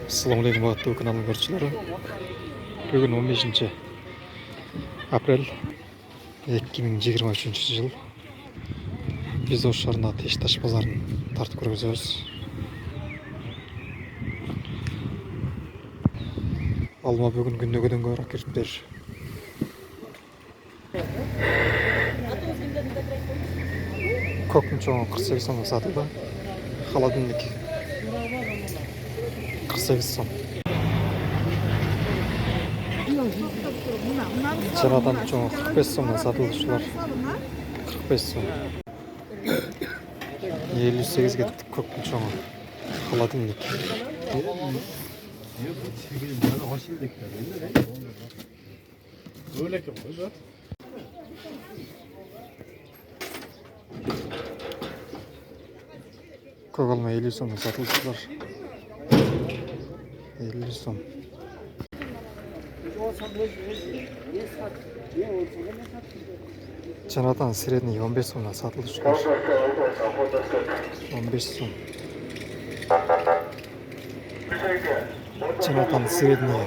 Assalamu alaikum багаттуу каналдын көрүүчүлөрү. Бүгүн 15 апрель 2023 жыл. Биз Ош шаарында Теш таш базарын тартып көргөзөбүз. Алма бүгүн күндөгүдөн көбүрөөк кириптир. Көктүн чоңу 48 сомго сатылды. Холодильник 48 сом. Çanadan çoğu 45 somdan satılışlar. 45 som. 58 gettik köktün çoğu. Холодильник. Kovalma 50 somdan satılışlar. 50 som. Çanatan средний 15 somdan satılışlar. 15 som. Çanatan средний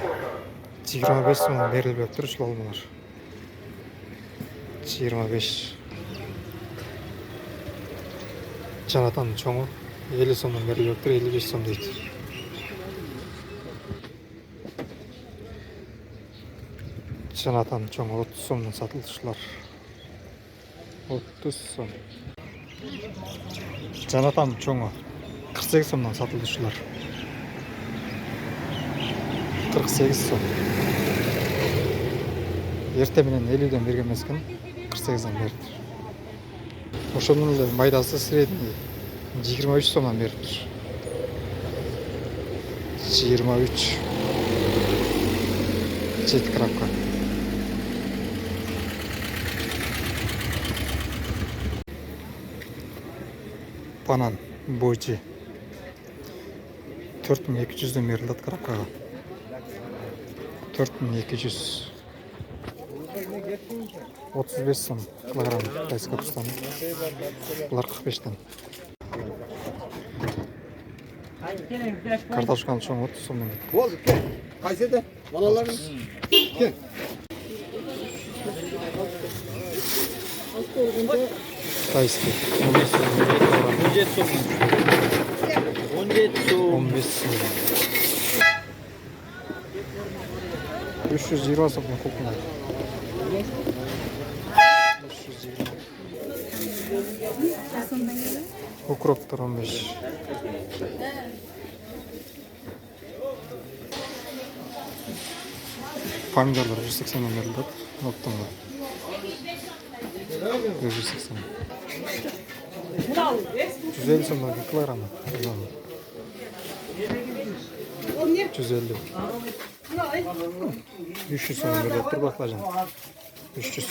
25 somdan berilip turuşlu olmalar. 25. Çanatan çoğu 50 somdan berilip 55 som deydi. Çanatan çoğu 30 somdan satılışlar. 30 som. Çanatan çoğu 48 somdan satılışlar. 48 som. Erте менен 50'den берген эмескен 48'den берди. Ошонун эле майдасы средний 23 сомдан бериптир. 23. Жети крапка. Банан бойчи 4200'den берилет крапкага. 4200. 35 сом килограмм кайсы капустаны. Булар 45'ten. Картошканын чоң 30 сомдон. Болды, кел. Қайсыда? Балаларың? Кел. Тайский 17 сом. 17 сом. 15 сом. 320 сомдон купуна. 320. Укроптор 15. Помидорлар 180 берилет. Оптомго. 180. 150 сомдон килограммы. 150. 300 сом берилет. Баклажан. 300.